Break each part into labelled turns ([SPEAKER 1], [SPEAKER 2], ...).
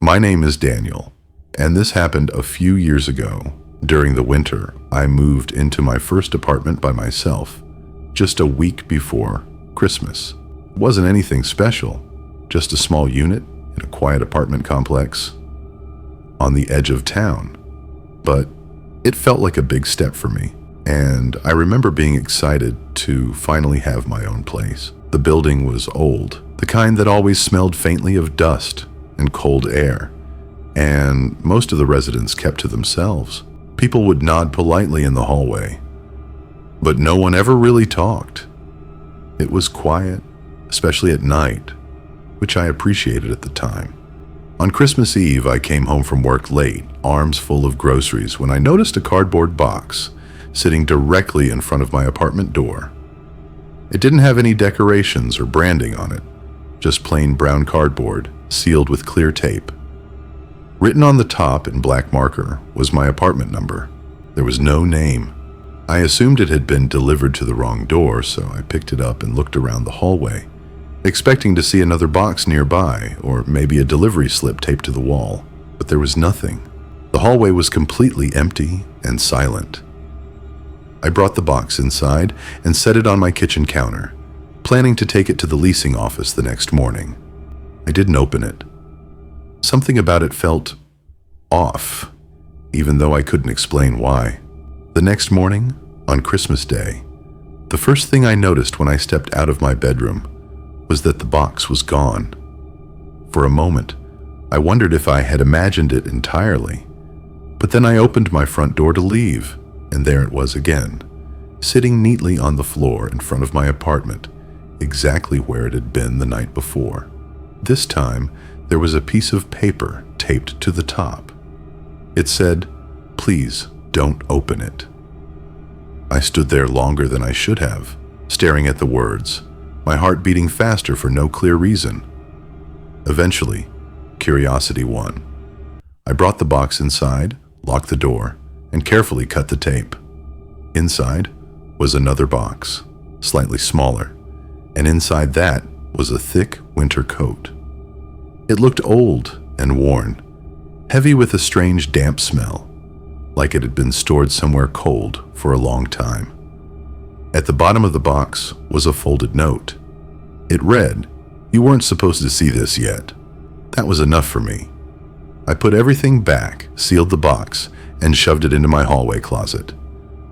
[SPEAKER 1] My name is Daniel, and this happened a few years ago. During the winter, I moved into my first apartment by myself, just a week before Christmas. It wasn't anything special, just a small unit in a quiet apartment complex on the edge of town. But it felt like a big step for me, and I remember being excited to finally have my own place. The building was old, the kind that always smelled faintly of dust and cold air, and most of the residents kept to themselves. People would nod politely in the hallway, but no one ever really talked. It was quiet, especially at night, which I appreciated at the time. On Christmas Eve, I came home from work late, arms full of groceries, when I noticed a cardboard box sitting directly in front of my apartment door. It didn't have any decorations or branding on it, just plain brown cardboard, sealed with clear tape. Written on the top in black marker was my apartment number. There was no name. I assumed it had been delivered to the wrong door, so I picked it up and looked around the hallway, expecting to see another box nearby, or maybe a delivery slip taped to the wall. But there was nothing. The hallway was completely empty and silent. I brought the box inside and set it on my kitchen counter, planning to take it to the leasing office the next morning. I didn't open it. Something about it felt off, even though I couldn't explain why. The next morning, on Christmas Day, the first thing I noticed when I stepped out of my bedroom was that the box was gone. For a moment, I wondered if I had imagined it entirely, but then I opened my front door to leave, and there it was again, sitting neatly on the floor in front of my apartment, exactly where it had been the night before. This time, there was a piece of paper taped to the top. It said, "Please don't open it." I stood there longer than I should have, staring at the words, my heart beating faster for no clear reason. Eventually, curiosity won. I brought the box inside, locked the door, and carefully cut the tape. Inside was another box, slightly smaller, and inside that was a thick winter coat. It looked old and worn, heavy with a strange damp smell, like it had been stored somewhere cold for a long time. At the bottom of the box was a folded note. It read, "You weren't supposed to see this yet." That was enough for me. I put everything back, sealed the box, and shoved it into my hallway closet.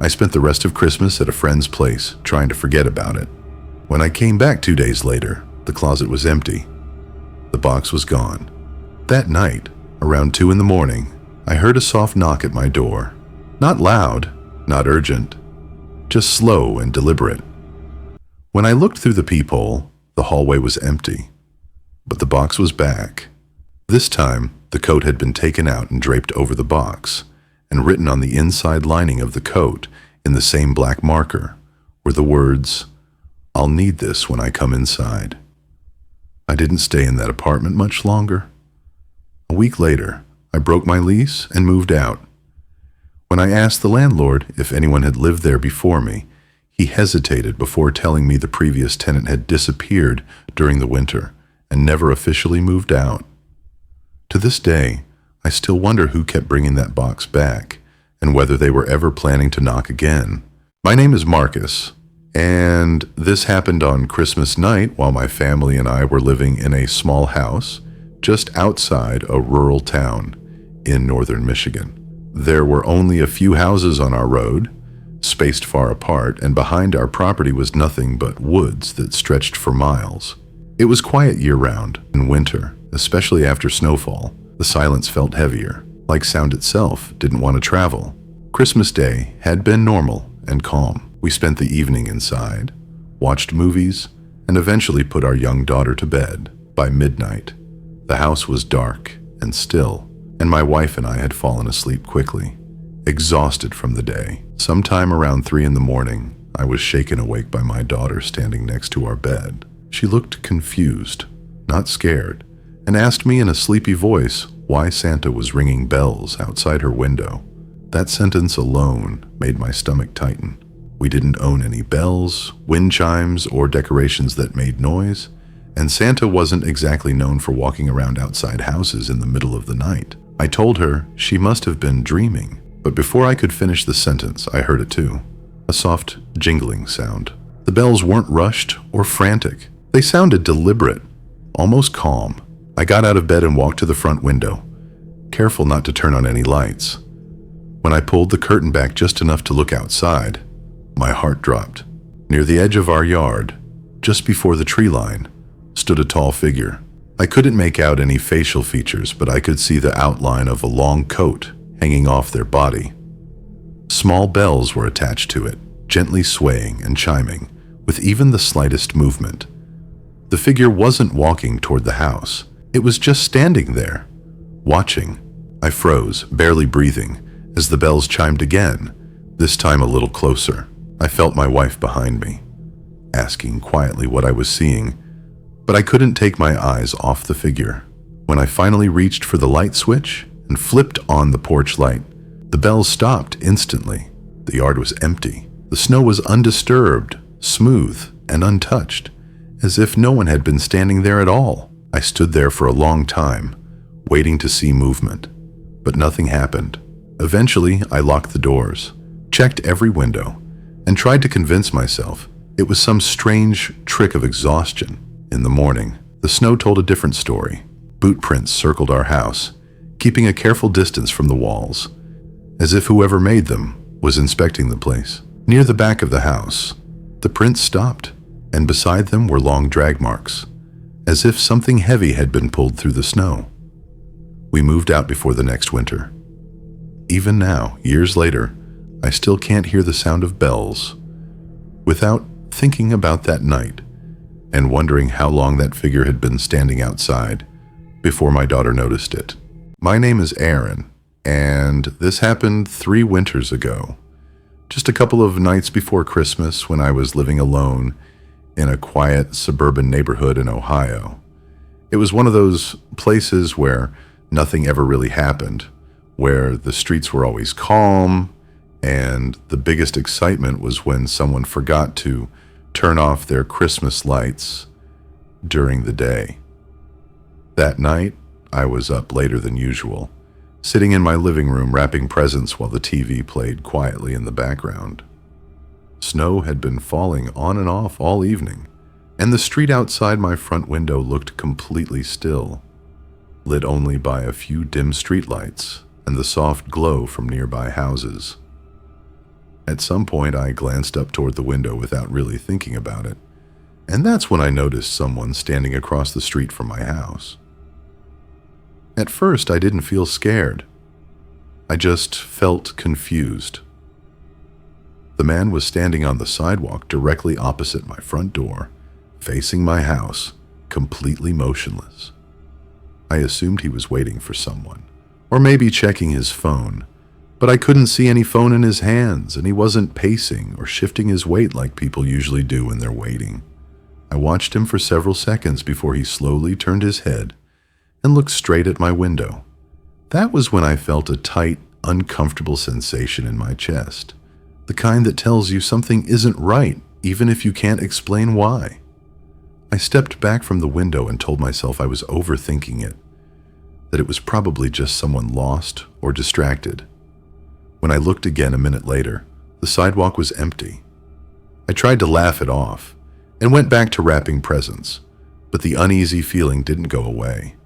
[SPEAKER 1] I spent the rest of Christmas at a friend's place, trying to forget about it. When I came back 2 days later, the closet was empty. The box was gone. That night, around 2 in the morning, I heard a soft knock at my door. Not loud, not urgent, just slow and deliberate. When I looked through the peephole, the hallway was empty, but the box was back. This time, the coat had been taken out and draped over the box, and written on the inside lining of the coat in the same black marker were the words, "I'll need this when I come inside." I didn't stay in that apartment much longer. A week later, I broke my lease and moved out. When I asked the landlord if anyone had lived there before me, he hesitated before telling me the previous tenant had disappeared during the winter and never officially moved out. To this day, I still wonder who kept bringing that box back and whether they were ever planning to knock again. My name is Marcus, and this happened on Christmas night while my family and I were living in a small house just outside a rural town in northern Michigan. There were only a few houses on our road, spaced far apart, and behind our property was nothing but woods that stretched for miles. It was quiet year-round. In winter, especially after snowfall, the silence felt heavier, like sound itself didn't want to travel. Christmas Day had been normal and calm. We spent the evening inside, watched movies, and eventually put our young daughter to bed. By midnight, the house was dark and still, and my wife and I had fallen asleep quickly, exhausted from the day. Sometime around 3 in the morning, I was shaken awake by my daughter standing next to our bed. She looked confused, not scared, and asked me in a sleepy voice why Santa was ringing bells outside her window. That sentence alone made my stomach tighten. We didn't own any bells, wind chimes, or decorations that made noise, and Santa wasn't exactly known for walking around outside houses in the middle of the night. I told her she must have been dreaming, but before I could finish the sentence, I heard it too. A soft jingling sound. The bells weren't rushed or frantic. They sounded deliberate, almost calm. I got out of bed and walked to the front window, careful not to turn on any lights. When I pulled the curtain back just enough to look outside, my heart dropped. Near the edge of our yard, just before the tree line, stood a tall figure. I couldn't make out any facial features, but I could see the outline of a long coat hanging off their body. Small bells were attached to it, gently swaying and chiming, with even the slightest movement. The figure wasn't walking toward the house. It was just standing there, watching. I froze, barely breathing, as the bells chimed again, this time a little closer. I felt my wife behind me, asking quietly what I was seeing, but I couldn't take my eyes off the figure. When I finally reached for the light switch and flipped on the porch light, the bells stopped instantly. The yard was empty. The snow was undisturbed, smooth, and untouched, as if no one had been standing there at all. I stood there for a long time, waiting to see movement, but nothing happened. Eventually, I locked the doors, checked every window, and tried to convince myself it was some strange trick of exhaustion. In the morning, the snow told a different story. Boot prints circled our house, keeping a careful distance from the walls, as if whoever made them was inspecting the place. Near the back of the house, the prints stopped, and beside them were long drag marks, as if something heavy had been pulled through the snow. We moved out before the next winter. Even now, years later, I still can't hear the sound of bells without thinking about that night and wondering how long that figure had been standing outside before my daughter noticed it. My name is Aaron, and this happened 3 winters ago, just a couple of nights before Christmas when I was living alone in a quiet suburban neighborhood in Ohio. It was one of those places where nothing ever really happened, where the streets were always calm, and the biggest excitement was when someone forgot to turn off their Christmas lights during the day. That night, I was up later than usual, sitting in my living room wrapping presents while the TV played quietly in the background. Snow had been falling on and off all evening, and the street outside my front window looked completely still, lit only by a few dim streetlights and the soft glow from nearby houses. At some point, I glanced up toward the window without really thinking about it, and that's when I noticed someone standing across the street from my house. At first, I didn't feel scared. I just felt confused. The man was standing on the sidewalk directly opposite my front door, facing my house, completely motionless. I assumed he was waiting for someone, or maybe checking his phone, but I couldn't see any phone in his hands, and he wasn't pacing or shifting his weight like people usually do when they're waiting. I watched him for several seconds before he slowly turned his head and looked straight at my window. That was when I felt a tight, uncomfortable sensation in my chest, the kind that tells you something isn't right, even if you can't explain why. I stepped back from the window and told myself I was overthinking it, that it was probably just someone lost or distracted. When I looked again a minute later, the sidewalk was empty. I tried to laugh it off and went back to wrapping presents, but the uneasy feeling didn't go away.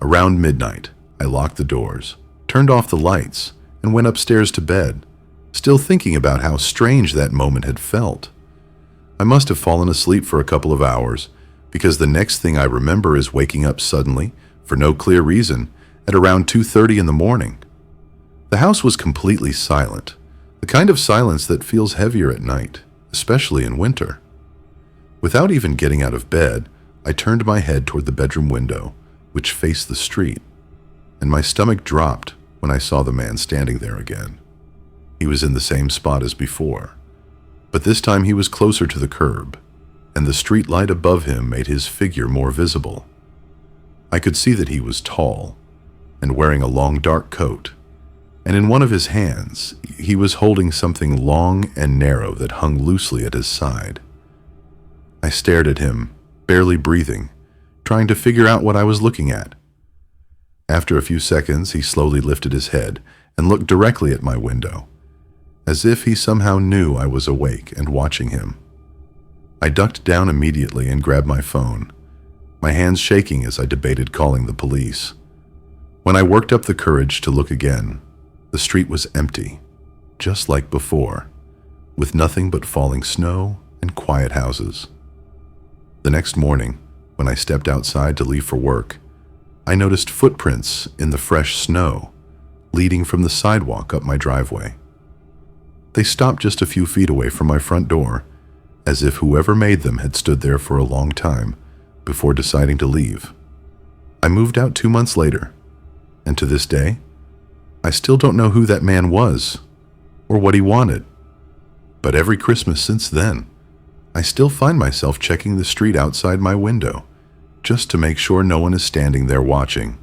[SPEAKER 1] Around midnight, I locked the doors, turned off the lights, and went upstairs to bed, still thinking about how strange that moment had felt. I must have fallen asleep for a couple of hours, because the next thing I remember is waking up suddenly, for no clear reason, at around 2:30 in the morning. The house was completely silent, the kind of silence that feels heavier at night, especially in winter. Without even getting out of bed, I turned my head toward the bedroom window, which faced the street, and my stomach dropped when I saw the man standing there again. He was in the same spot as before, but this time he was closer to the curb, and the street light above him made his figure more visible. I could see that he was tall and wearing a long dark coat, and in one of his hands he was holding something long and narrow that hung loosely at his side. I stared at him barely breathing, trying to figure out what I was looking at. After a few seconds, he slowly lifted his head and looked directly at my window, as if he somehow knew I was awake and watching him. I ducked down immediately and grabbed my phone, my hands shaking as I debated calling the police. When I worked up the courage to look again, the street was empty, just like before, with nothing but falling snow and quiet houses. The next morning, when I stepped outside to leave for work, I noticed footprints in the fresh snow, leading from the sidewalk up my driveway. They stopped just a few feet away from my front door, as if whoever made them had stood there for a long time before deciding to leave. I moved out 2 months later, and to this day, I still don't know who that man was or what he wanted. But every Christmas since then, I still find myself checking the street outside my window, just to make sure no one is standing there watching.